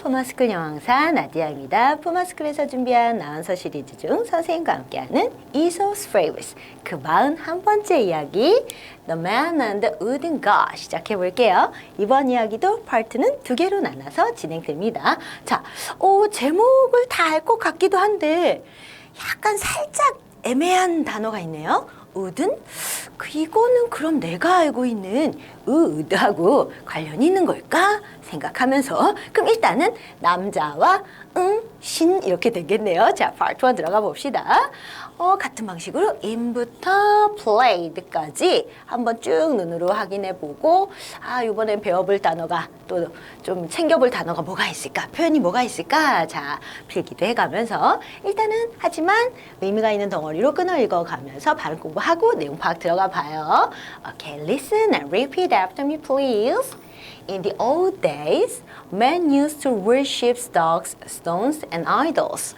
푸마스쿨 영어강사 나디아입니다. 푸마스쿨에서 준비한 나운서 시리즈 중 선생님과 함께하는 Aesop's Fables 그 41번째 이야기 The Man and the Wooden God 시작해 볼게요. 이번 이야기도 파트는 두 개로 나눠서 진행됩니다. 자, 제목을 다 알 것 같기도 한데 약간 살짝 애매한 단어가 있네요. 우든? 이거는 그럼 내가 알고 있는 우드하고 관련이 있는 걸까? 생각하면서 그럼 일단은 남자와 신 이렇게 되겠네요. 자, 파트 1 들어가 봅시다. 같은 방식으로 in부터 played까지 한번 쭉 눈으로 확인해 보고 이번엔 배워볼 단어가 또 좀 챙겨볼 단어가 뭐가 있을까? 표현이 뭐가 있을까? 자, 필기도 해가면서 일단은 하지만 의미가 있는 덩어리로 끊어 읽어가면서 발음 공부하고 내용 파악 들어가 봐요. Okay, listen and repeat after me, please. In the old days, men used to worship stocks, stones, and idols.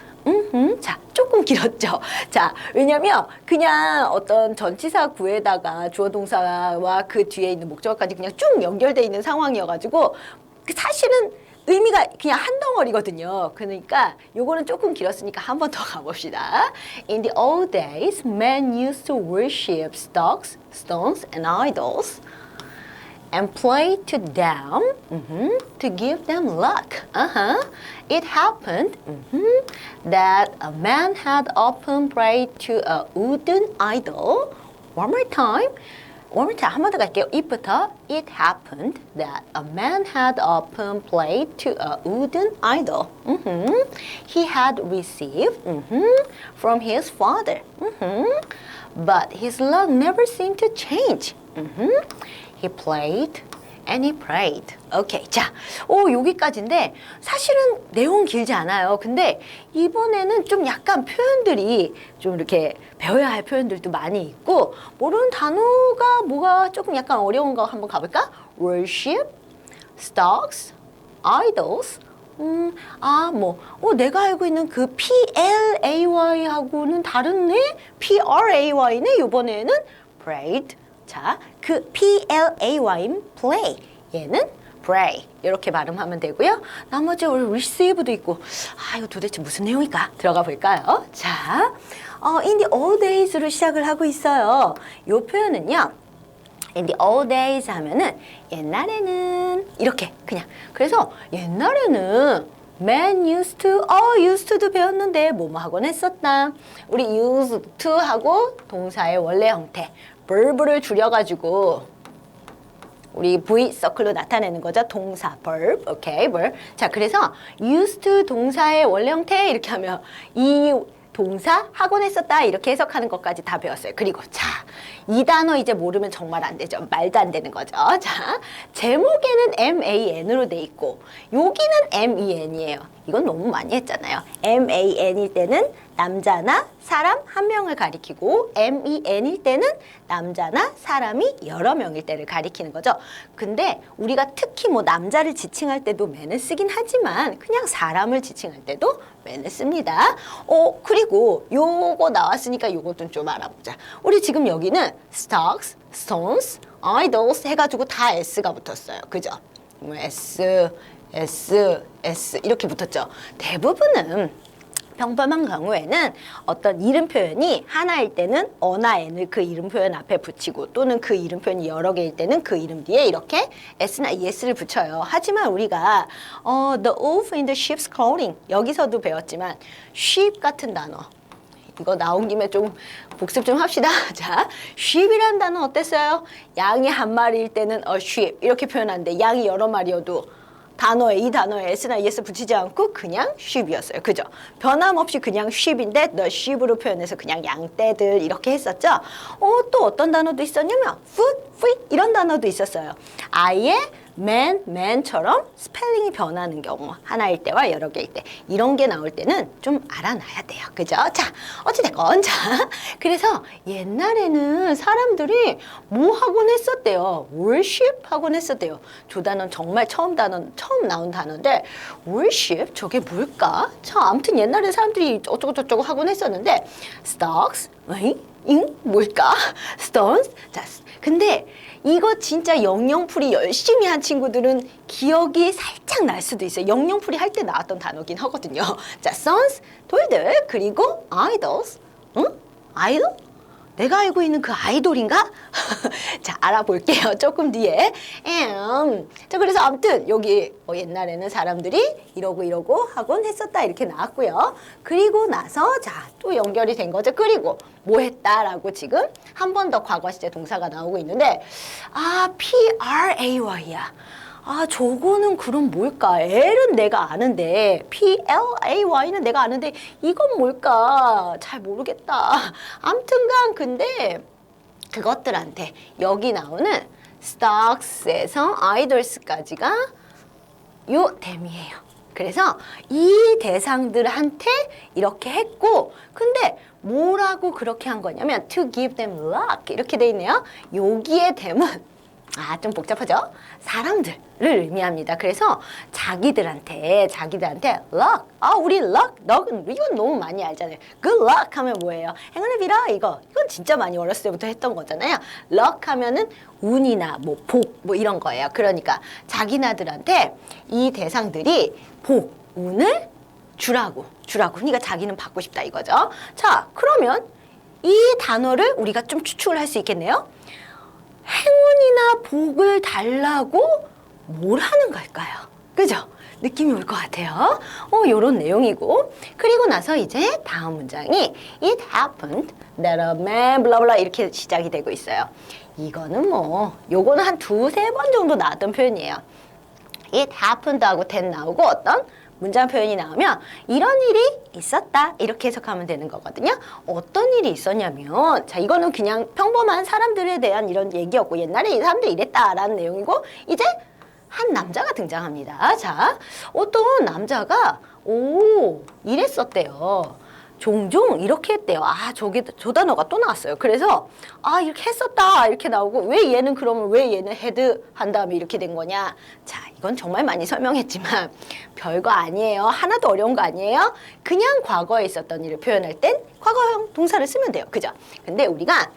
자, 조금 길었죠. 자, 왜냐면 그냥 어떤 전치사 구에다가 주어 동사와 그 뒤에 있는 목적어까지 그냥 쭉 연결돼 있는 상황이어가지고 사실은 의미가 그냥 한 덩어리거든요. 그러니까 요거는 조금 길었으니까 한 번 더 가봅시다. In the old days, men used to worship stocks, stones, and idols. And pray to them to give them luck. It happened that a man had often prayed to a wooden idol. One more time. 한 번 더 갈게요. it부터. It happened that a man had often prayed to a wooden idol. He had received from his father. But his luck never seemed to change. He played and he prayed. 오케이. 자, 여기까지인데 사실은 내용 길지 않아요. 근데 이번에는 좀 약간 표현들이 좀 이렇게 배워야 할 표현들도 많이 있고 모르는 단어가 뭐가 조금 약간 어려운 거 한번 가볼까? Worship, stocks, idols. 내가 알고 있는 그 PLAY하고는 다르네? PRAY네? 이번에는 prayed. 자, 그 PLAY인 play. 얘는 pray. 이렇게 발음하면 되고요. 나머지 우리 receive도 있고. 이거 도대체 무슨 내용일까? 들어가 볼까요? 자, in the old days로 시작을 하고 있어요. 이 표현은요. In the old days 하면은 옛날에는 이렇게 그냥. 그래서 옛날에는 man used to도 배웠는데 뭐뭐 하곤 했었다. 우리 used to 하고 동사의 원래 형태. verb를 줄여가지고 우리 V 서클로 나타내는 거죠. 동사, verb, 오케이, verb. 자, 그래서 used to 동사의 원래 형태 이렇게 하면 이 동사 하곤 했었다 이렇게 해석하는 것까지 다 배웠어요. 그리고 자, 이 단어 이제 모르면 정말 안 되죠. 말도 안 되는 거죠. 자, 제목에는 MAN으로 돼 있고 여기는 MEN이에요. 이건 너무 많이 했잖아요. MAN일 때는 남자나 사람 한 명을 가리키고 MEN일 때는 남자나 사람이 여러 명일 때를 가리키는 거죠. 근데 우리가 특히 뭐 남자를 지칭할 때도 man을 쓰긴 하지만 그냥 사람을 지칭할 때도 man을 씁니다. 그리고 요거 나왔으니까 요것도 좀 알아보자. 우리 지금 여기는 stocks, stones, idols 해가지고 다 S가 붙었어요. 그죠? S 이렇게 붙었죠. 대부분은 평범한 경우에는 어떤 이름 표현이 하나일 때는 어나 n을 그 이름 표현 앞에 붙이고 또는 그 이름 표현이 여러 개일 때는 그 이름 뒤에 이렇게 s나 es를 붙여요. 하지만 우리가 the wolf in the sheep's clothing 여기서도 배웠지만 sheep 같은 단어 이거 나온 김에 좀 복습 좀 합시다. 자, sheep이라는 단어 어땠어요? 양이 한 마리일 때는 a sheep 이렇게 표현하는데 양이 여러 마리여도 이 단어에 s나 es 붙이지 않고 그냥 sheep이었어요. 그죠? 변함없이 그냥 sheep인데 the sheep으로 표현해서 그냥 양떼들 이렇게 했었죠. 또 어떤 단어도 있었냐면 food, feet 이런 단어도 있었어요. 아예 man처럼 스펠링이 변하는 경우 하나일 때와 여러 개일 때 이런 게 나올 때는 좀 알아놔야 돼요. 그죠? 자, 어찌됐건 자, 그래서 옛날에는 사람들이 뭐 하곤 했었대요? worship 하곤 했었대요. 두 단어는 정말 처음 나온 단어인데 worship 저게 뭘까? 자, 아무튼 옛날에 사람들이 어쩌고저쩌고 하곤 했었는데 stocks 잉? 뭘까? stones? 자, 근데 이거 진짜 영영풀이 열심히 한 친구들은 기억이 살짝 날 수도 있어요. 영영풀이 할 때 나왔던 단어긴 하거든요. 자, stones, 돌들, 그리고 idols. 응? 아이돌? 내가 알고 있는 그 아이돌인가? 자, 알아볼게요. 조금 뒤에. 자, 그래서 아무튼 여기 옛날에는 사람들이 이러고 하곤 했었다 이렇게 나왔고요. 그리고 나서 자, 또 연결이 된 거죠. 그리고 뭐 했다라고 지금 한 번 더 과거 시제 동사가 나오고 있는데 PRAY야. 저거는 그럼 뭘까? L은 내가 아는데 PLAY는 내가 아는데 이건 뭘까? 잘 모르겠다. 암튼간 근데 그것들한테 여기 나오는 stocks에서 idols까지가 요 댐이에요. 그래서 이 대상들한테 이렇게 했고 근데 뭐라고 그렇게 한 거냐면 to give them luck 이렇게 돼 있네요. 여기에 댐은 좀 복잡하죠? 사람들을 의미합니다. 그래서 자기들한테 luck. 우리 luck, 이건 너무 많이 알잖아요. good luck 하면 뭐예요? 행운을 빌어 이건 진짜 많이 어렸을 때부터 했던 거잖아요. luck 하면은 운이나 뭐 복 뭐 이런 거예요. 그러니까 자기네들한테 이 대상들이 복, 운을 주라고. 그러니까 자기는 받고 싶다 이거죠. 자, 그러면 이 단어를 우리가 좀 추측을 할 수 있겠네요. 행운이나 복을 달라고 뭘 하는 걸까요? 그죠? 느낌이 올 것 같아요. 요런 내용이고. 그리고 나서 이제 다음 문장이 It happened that a man 블라블라 이렇게 시작이 되고 있어요. 이거는 요거는 한 두세 번 정도 나왔던 표현이에요. It happened 하고 that 나오고 어떤 문장 표현이 나오면 이런 일이 있었다 이렇게 해석하면 되는 거거든요. 어떤 일이 있었냐면 자 이거는 그냥 평범한 사람들에 대한 이런 얘기였고 옛날에 이 사람들이 이랬다라는 내용이고 이제 한 남자가 등장합니다. 자 어떤 남자가 이랬었대요. 종종 이렇게 했대요. 저 단어가 또 나왔어요. 그래서 이렇게 했었다 이렇게 나오고 왜 얘는 헤드 한 다음에 이렇게 된 거냐. 자 이건 정말 많이 설명했지만 별거 아니에요. 하나도 어려운 거 아니에요. 그냥 과거에 있었던 일을 표현할 땐 과거형 동사를 쓰면 돼요. 그죠? 근데 우리가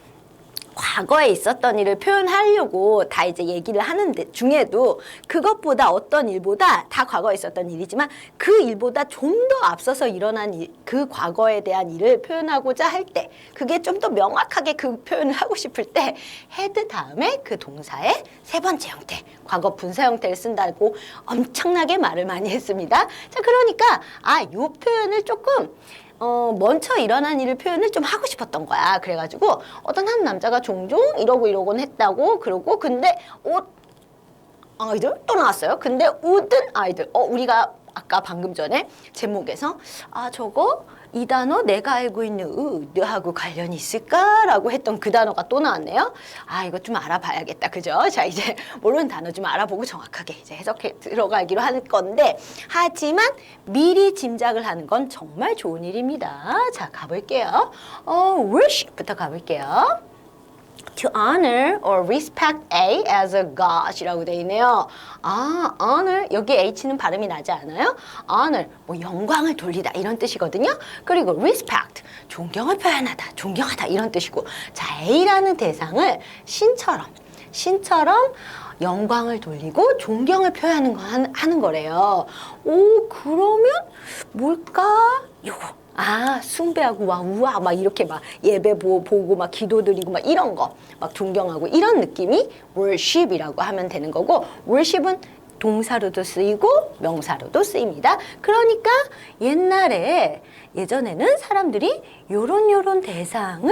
과거에 있었던 일을 표현하려고 다 이제 얘기를 하는데 중에도 그것보다 어떤 일보다 다 과거에 있었던 일이지만 그 일보다 좀 더 앞서서 일어난 그 과거에 대한 일을 표현하고자 할 때 그게 좀 더 명확하게 그 표현을 하고 싶을 때 had 다음에 그 동사의 세 번째 형태 과거 분사 형태를 쓴다고 엄청나게 말을 많이 했습니다. 자 그러니까 요 표현을 조금 먼저 일어난 일을 표현을 좀 하고 싶었던 거야. 그래가지고 어떤 한 남자가 종종 이러곤 했다고 그러고 근데 아이들 또 나왔어요. 근데 wouldn't 아이들 우리가 아까 방금 전에 제목에서 저거 이 단어 내가 알고 있는 하고 관련이 있을까라고 했던 그 단어가 또 나왔네요. 이거 좀 알아봐야겠다. 그죠? 자, 이제 모르는 단어 좀 알아보고 정확하게 이제 해석해 들어가기로 할 건데 하지만 미리 짐작을 하는 건 정말 좋은 일입니다. 자, 가볼게요. worship부터 가볼게요. To honor or respect A as a god이라고 되어 있네요. honor 여기 H는 발음이 나지 않아요? honor 영광을 돌리다 이런 뜻이거든요. 그리고 respect 존경을 표현하다, 존경하다 이런 뜻이고 자 A라는 대상을 신처럼 영광을 돌리고 존경을 표현하는 하는 거래요. 그러면 뭘까? 요거. 숭배하고 우와 막 이렇게 막 예배 보고 막 기도드리고 막 이런 거 막 존경하고 이런 느낌이 worship이라고 하면 되는 거고 worship은 동사로도 쓰이고 명사로도 쓰입니다. 그러니까 예전에는 사람들이 요런 대상을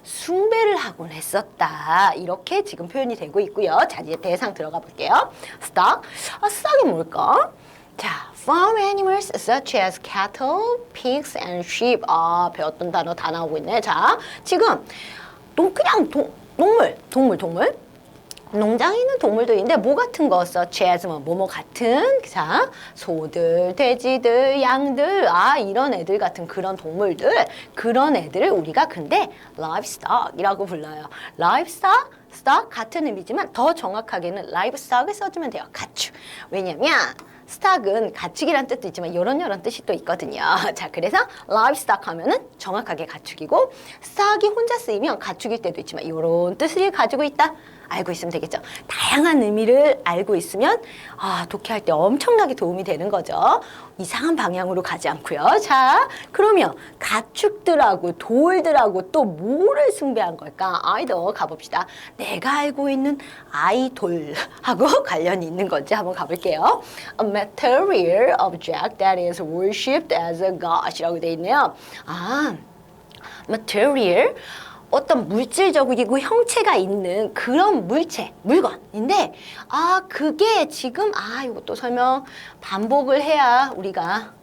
숭배를 하곤 했었다. 이렇게 지금 표현이 되고 있고요. 자, 이제 대상 들어가 볼게요. stock. stock이 뭘까? 자, farm animals such as cattle, pigs, and sheep. 배웠던 단어 다 나오고 있네. 자, 지금 동물. 농장에 있는 동물도 있는데 뭐 같은 거 such as 뭐뭐 같은 자 소들, 돼지들, 양들 이런 애들 같은 그런 동물들 그런 애들을 우리가 근데 livestock이라고 불러요. livestock, stock 같은 의미지만 더 정확하게는 livestock을 써주면 돼요. 가축. 왜냐면 stock은 가축이란 뜻도 있지만 이런 뜻이 또 있거든요. 자, 그래서 livestock 하면은 정확하게 가축이고 stock이 혼자 쓰이면 가축일 때도 있지만 이런 뜻을 가지고 있다. 알고 있으면 되겠죠. 다양한 의미를 알고 있으면 독해할 때 엄청나게 도움이 되는 거죠. 이상한 방향으로 가지 않고요. 자, 그러면 가축들하고 돌들하고 또 뭐를 숭배한 걸까? 아이돌 가봅시다. 내가 알고 있는 아이돌하고 관련이 있는 건지 한번 가볼게요. A material object that is worshipped as a god이라고 돼 있네요. material 어떤 물질적이고 형체가 있는 그런 물건인데 그게 지금 이것도 설명 반복을 해야 우리가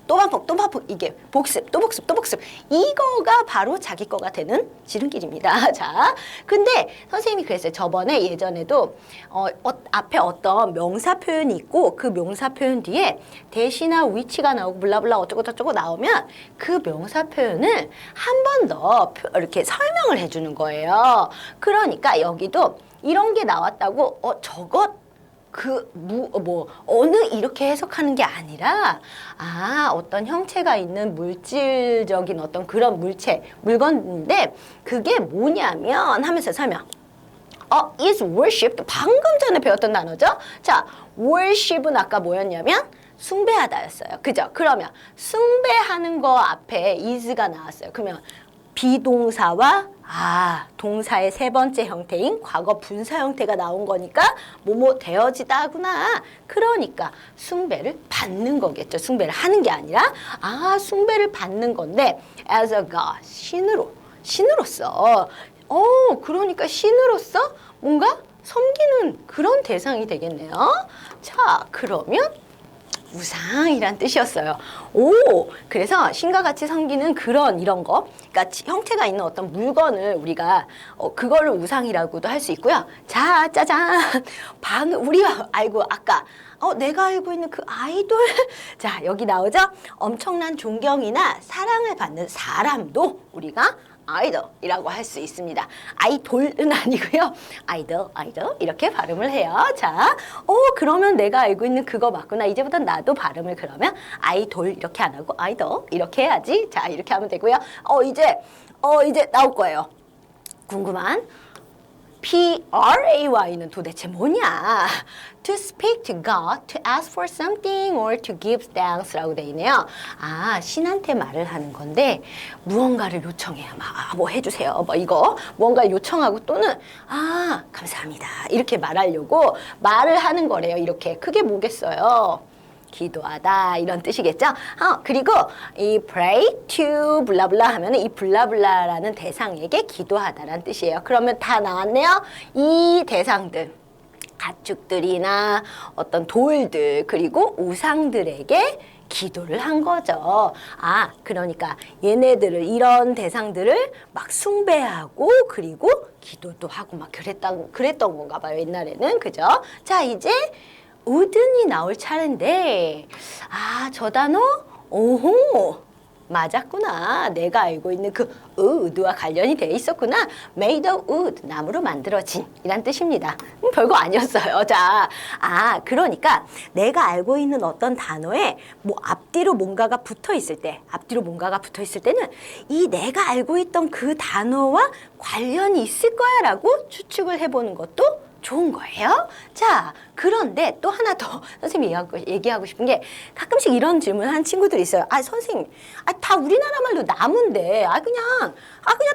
또 반복 이게 복습 또 복습 이거가 바로 자기 거가 되는 지름길입니다. 자, 근데 선생님이 그랬어요. 저번에 예전에도 앞에 어떤 명사 표현이 있고 그 명사 표현 뒤에 대시나 위치가 나오고 블라블라 어쩌고 저쩌고 나오면 그 명사 표현을 한 번 더 이렇게 설명을 해주는 거예요. 그러니까 여기도 이런 게 나왔다고 저것 어느 이렇게 해석하는 게 아니라 어떤 형체가 있는 물질적인 어떤 그런 물건인데 그게 뭐냐면 하면서 설명. is worshipped 방금 전에 배웠던 단어죠. 자, worship은 아까 뭐였냐면 숭배하다였어요. 그죠? 그러면 숭배하는 거 앞에 is가 나왔어요. 그러면 비동사와 동사의 세 번째 형태인 과거 분사 형태가 나온 거니까 뭐뭐 되어지다구나. 그러니까 숭배를 받는 거겠죠. 숭배를 하는 게 아니라 숭배를 받는 건데 as a god, 신으로서 그러니까 신으로서 뭔가 섬기는 그런 대상이 되겠네요. 자, 그러면 우상이란 뜻이었어요. 그래서 신과 같이 섬기는 이런 거, 그러니까 형태가 있는 어떤 물건을 우리가 그거를 우상이라고도 할 수 있고요. 자, 짜잔, 우리가 아까 내가 알고 있는 그 아이돌. 자, 여기 나오죠? 엄청난 존경이나 사랑을 받는 사람도 우리가 아이돌이라고 할 수 있습니다. 아이돌은 아니고요. 아이돌 이렇게 발음을 해요. 자, 그러면 내가 알고 있는 그거 맞구나. 이제부터 나도 발음을 그러면 아이돌 이렇게 안 하고 아이돌 이렇게 해야지. 자, 이렇게 하면 되고요. 이제 나올 거예요. 궁금한 PRAY는 도대체 뭐냐? To speak to God, to ask for something or to give thanks라고 돼 있네요. 신한테 말을 하는 건데 무언가를 요청해요. 뭐 해주세요. 이거 무언가를 요청하고 또는 감사합니다. 이렇게 말하려고 말을 하는 거래요. 이렇게 그게 뭐겠어요? 기도하다 이런 뜻이겠죠. 그리고 이 pray to 블라블라 하면 이 블라블라라는 대상에게 기도하다라는 뜻이에요. 그러면 다 나왔네요. 이 대상들 가축들이나 어떤 돌들 그리고 우상들에게 기도를 한 거죠. 그러니까 얘네들을 이런 대상들을 막 숭배하고 그리고 기도도 하고 막 그랬던 건가 봐요. 옛날에는. 그죠? 자, 이제 우든이 나올 차례인데 저 단어 맞았구나. 내가 알고 있는 그 wood와 관련이 돼 있었구나. made of wood, 나무로 만들어진 이란 뜻입니다. 별거 아니었어요. 자, 그러니까 내가 알고 있는 어떤 단어에 앞뒤로 뭔가가 붙어 있을 때는 이 내가 알고 있던 그 단어와 관련이 있을 거야라고 추측을 해보는 것도 좋은 거예요. 자, 그런데 또 하나 더 선생님이 얘기하고 싶은 게 가끔씩 이런 질문을 하는 친구들이 있어요. 선생님, 다 우리나라 말로 나무인데 그냥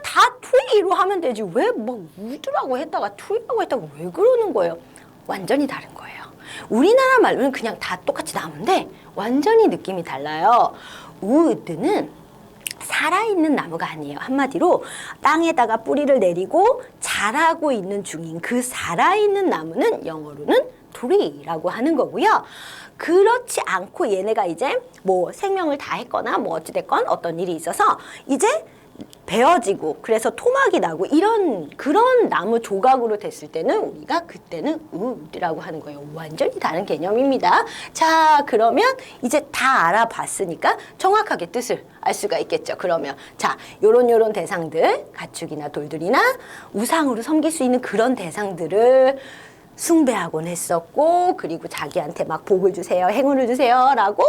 다 트리로 하면 되지 왜 우드라고 했다가 트리라고 했다가 왜 그러는 거예요? 완전히 다른 거예요. 우리나라 말로는 그냥 다 똑같이 나무인데 완전히 느낌이 달라요. 우드는 살아있는 나무가 아니에요. 한마디로 땅에다가 뿌리를 내리고 자라고 있는 중인 그 살아있는 나무는 영어로는 tree라고 하는 거고요. 그렇지 않고 얘네가 이제 생명을 다했거나 어찌됐건 어떤 일이 있어서 이제 베어지고 그래서 토막이 나고 그런 나무 조각으로 됐을 때는 우리가 그때는 우드라고 하는 거예요. 완전히 다른 개념입니다. 자, 그러면 이제 다 알아봤으니까 정확하게 뜻을 알 수가 있겠죠. 그러면 자, 요런 대상들 가축이나 돌들이나 우상으로 섬길 수 있는 그런 대상들을 숭배하곤 했었고, 그리고 자기한테 막 복을 주세요, 행운을 주세요라고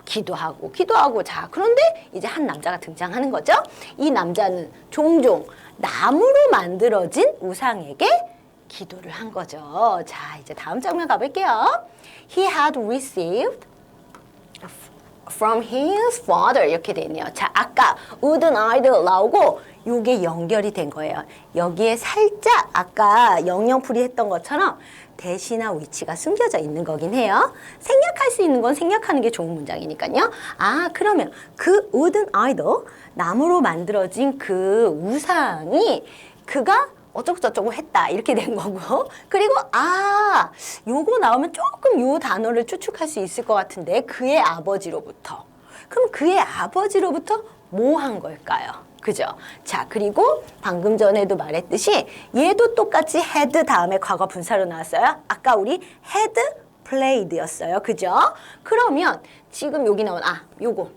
기도하고. 자, 그런데 이제 한 남자가 등장하는 거죠. 이 남자는 종종 나무로 만들어진 우상에게 기도를 한 거죠. 자, 이제 다음 장면 가볼게요. He had received from his father 이렇게 돼 있네요. 자, 아까 wooden idol 나오고 요게 연결이 된 거예요. 여기에 살짝 아까 영영풀이 했던 것처럼 대시나 위치가 숨겨져 있는 거긴 해요. 생략할 수 있는 건 생략하는 게 좋은 문장이니까요. 아, 그러면 그 wooden idol, 나무로 만들어진 그 우상이 그가 어쩌고저쩌고 했다 이렇게 된 거고, 그리고 요거 나오면 조금 요 단어를 추측할 수 있을 것 같은데, 그의 아버지로부터. 그럼 그의 아버지로부터 뭐 한 걸까요? 그죠? 자, 그리고 방금 전에도 말했듯이 얘도 똑같이 had 다음에 과거 분사로 나왔어요. 아까 우리 had played였어요. 그죠? 그러면 지금 여기 나온 요거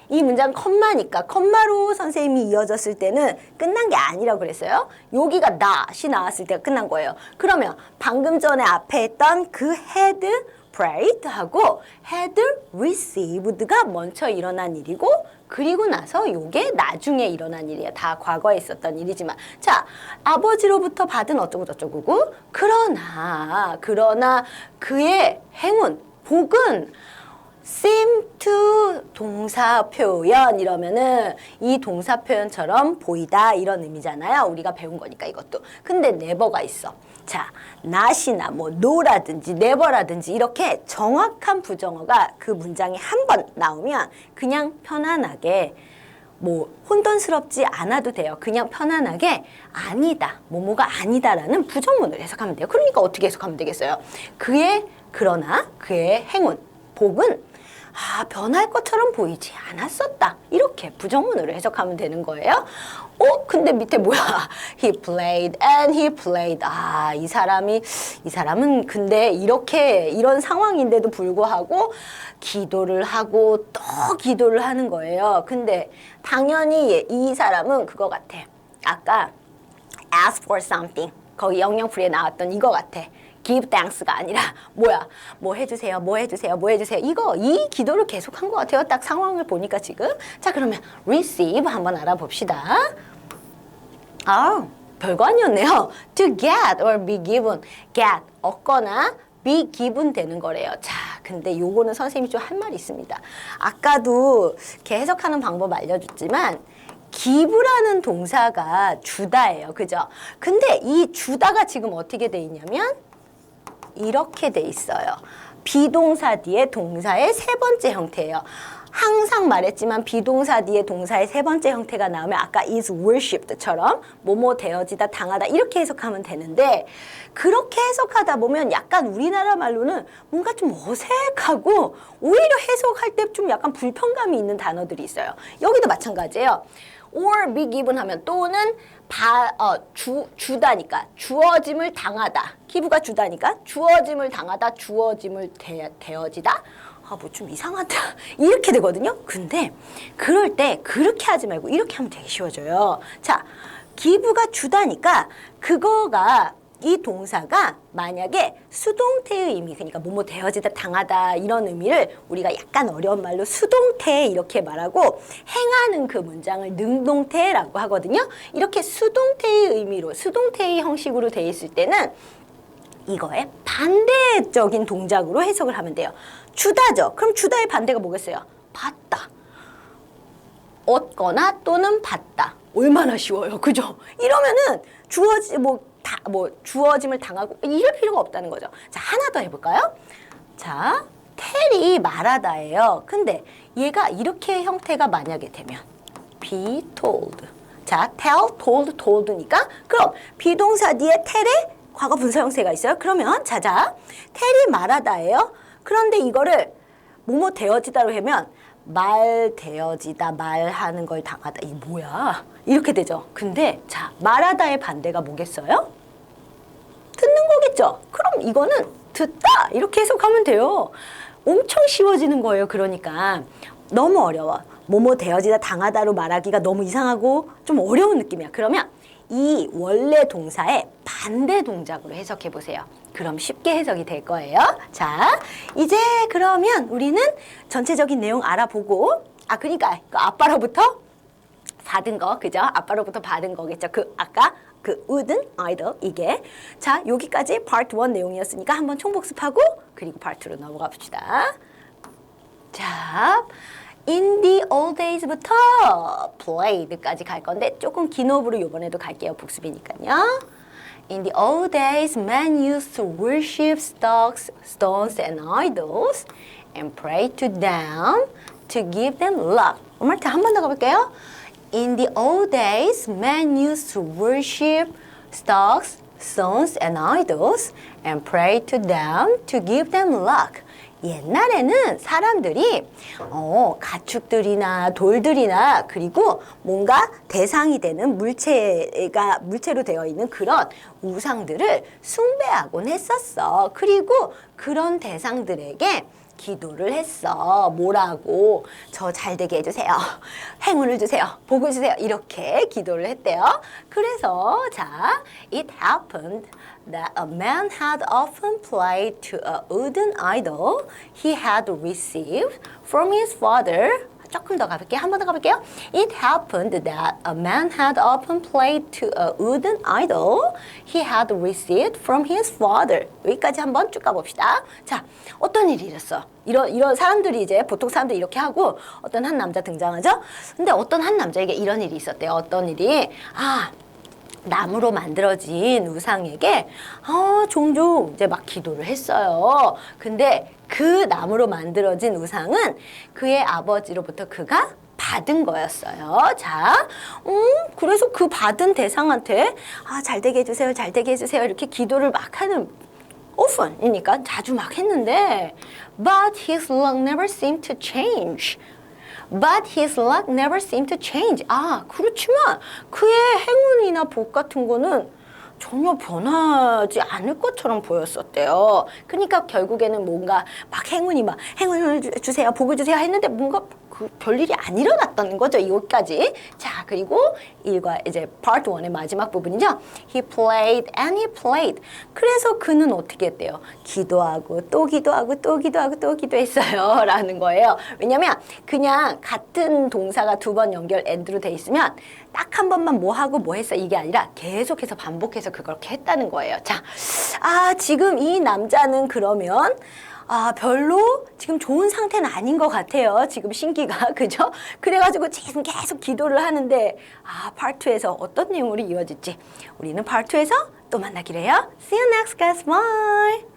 이 문장 컴마니까 컴마로 선생님이 이어졌을 때는 끝난 게 아니라고 그랬어요. 여기가 not이 나왔을 때가 끝난 거예요. 그러면 방금 전에 앞에 했던 그 had prayed하고 had received가 먼저 일어난 일이고, 그리고 나서 요게 나중에 일어난 일이에요. 다 과거에 있었던 일이지만, 자, 아버지로부터 받은 어쩌고저쩌고고, 그러나 그의 행운, 복은 seem to 동사 표현 이러면은 이 동사 표현처럼 보이다 이런 의미잖아요. 우리가 배운 거니까 이것도. 근데 never가 있어. 자, not이나 뭐 no라든지 never라든지 이렇게 정확한 부정어가 그 문장에 한 번 나오면 그냥 편안하게 뭐 혼돈스럽지 않아도 돼요. 그냥 편안하게 아니다, 뭐뭐가 아니다라는 부정문을 해석하면 돼요. 그러니까 어떻게 해석하면 되겠어요? 그러나 그의 행운, 복은 변할 것처럼 보이지 않았었다. 이렇게 부정문으로 해석하면 되는 거예요. 근데 밑에 뭐야? He played and he played. 이 사람은 근데 이런 상황인데도 불구하고 기도를 하고 또 기도를 하는 거예요. 근데 당연히 이 사람은 그거 같아. 아까 ask for something. 거기 영영풀이에 나왔던 이거 같아. give thanks가 아니라 뭐 해주세요. 이 기도를 계속한 것 같아요. 딱 상황을 보니까 지금. 자, 그러면 receive 한번 알아봅시다. 별거 아니었네요. To get or be given. get, 얻거나 be given 되는 거래요. 자, 근데 요거는 선생님이 좀 할 말이 있습니다. 아까도 이렇게 해석하는 방법 알려줬지만 give라는 동사가 주다예요. 그죠? 근데 이 주다가 지금 어떻게 돼 있냐면 이렇게 돼 있어요. 비동사 뒤에 동사의 세 번째 형태예요. 항상 말했지만 비동사 뒤에 동사의 세 번째 형태가 나오면 아까 is worshipped처럼 뭐뭐 되어지다, 당하다 이렇게 해석하면 되는데, 그렇게 해석하다 보면 약간 우리나라 말로는 뭔가 좀 어색하고 오히려 해석할 때 좀 약간 불편감이 있는 단어들이 있어요. 여기도 마찬가지예요. or be given 하면 또는 주다니까 주어짐을 당하다, 기부가 주다니까 주어짐을 당하다, 주어짐을 되어지다. 뭐 좀 이상하다 이렇게 되거든요. 근데 그럴 때 그렇게 하지 말고 이렇게 하면 되게 쉬워져요. 자, 기부가 주다니까 그거가 이 동사가 만약에 수동태의 의미, 그러니까 뭐뭐 되어지다, 당하다 이런 의미를 우리가 약간 어려운 말로 수동태 이렇게 말하고, 행하는 그 문장을 능동태라고 하거든요. 이렇게 수동태의 의미로, 수동태의 형식으로 돼 있을 때는 이거에 반대적인 동작으로 해석을 하면 돼요. 주다죠. 그럼 주다의 반대가 뭐겠어요? 받다. 얻거나 또는 받다. 얼마나 쉬워요. 그죠? 이러면은 주어짐을 당하고 이럴 필요가 없다는 거죠. 자, 하나 더 해볼까요? 자, tell이 말하다예요. 근데 얘가 이렇게 형태가 만약에 되면 be told. 자, tell, told, told니까 그럼 비동사 뒤에 tell의 과거 분사 형태가 있어요. 그러면 tell이 말하다예요. 그런데 이거를 뭐뭐 되어지다로 하면 말되어지다, 말하는 걸 당하다. 이게 뭐야? 이렇게 되죠. 근데 자, 말하다의 반대가 뭐겠어요? 듣는 거겠죠. 그럼 이거는 듣다 이렇게 해석하면 돼요. 엄청 쉬워지는 거예요. 그러니까 너무 어려워. 뭐뭐 되어지다, 당하다로 말하기가 너무 이상하고 좀 어려운 느낌이야. 그러면 이 원래 동사의 반대 동작으로 해석해 보세요. 그럼 쉽게 해석이 될 거예요. 자, 이제 그러면 우리는 전체적인 내용 알아보고, 그러니까 그 아빠로부터 받은 거, 그죠? 아빠로부터 받은 거겠죠. 그 아까 그 wooden idol 이게. 자, 여기까지 part 1 내용이었으니까 한번 총복습하고 그리고 part 2로 넘어가 봅시다. 자, in the old days부터 played까지 갈 건데 조금 긴 호흡으로 이번에도 갈게요. 복습이니까요. In the old days, men used to worship stocks, stones, and idols, and pray to them to give them luck. one more time, 한 번 더 가볼게요. In the old days, men used to worship stocks, stones, and idols, and pray to them to give them luck. 옛날에는 사람들이 가축들이나 돌들이나 그리고 뭔가 대상이 되는 물체로 되어 있는 그런 우상들을 숭배하곤 했었어. 그리고 그런 대상들에게 기도를 했어. 뭐라고? 저 잘되게 해주세요. 행운을 주세요. 복을 주세요. 이렇게 기도를 했대요. 그래서 자, it happened that a man had often played to a wooden idol he had received from his father. 조금 더 가볼게요. 한 번 더 가볼게요. It happened that a man had often played to a wooden idol he had received from his father. 여기까지 한번 쭉 가봅시다. 자, 어떤 일이 있었어? 이런 사람들이 이제 보통 사람들이 이렇게 하고 어떤 한 남자 등장하죠? 근데 어떤 한 남자에게 이런 일이 있었대요. 어떤 일이? 나무로 만들어진 우상에게 종종 이제 막 기도를 했어요. 근데 그 나무로 만들어진 우상은 그의 아버지로부터 그가 받은 거였어요. 자, 그래서 그 받은 대상한테 잘되게 해주세요, 잘되게 해주세요 이렇게 기도를 막 하는 often이니까 자주 막 했는데 but his luck never seemed to change. But his luck never seemed to change. 그렇지만 그의 행운이나 복 같은 거는 전혀 변하지 않을 것처럼 보였었대요. 그러니까 결국에는 뭔가 막 행운을 주세요, 복을 주세요 했는데 뭔가 그 별일이 안 일어났다는 거죠. 여기까지. 자, 그리고 일과 이제 part 1의 마지막 부분이죠. He played and he played. 그래서 그는 어떻게 했대요? 기도하고 또 기도하고 또 기도하고 또 기도했어요. 라는 거예요. 왜냐면 그냥 같은 동사가 두 번 연결 and로 돼 있으면 딱 한 번만 뭐 하고 뭐 했어 이게 아니라 계속해서 반복해서 그렇게 했다는 거예요. 자, 지금 이 남자는 그러면 별로 지금 좋은 상태는 아닌 것 같아요. 지금 신기가. 그죠? 그래가지고 지금 계속 기도를 하는데, part 2에서 어떤 내용으로 이어질지 우리는 part 2에서 또 만나기로 해요. See you next class. Bye.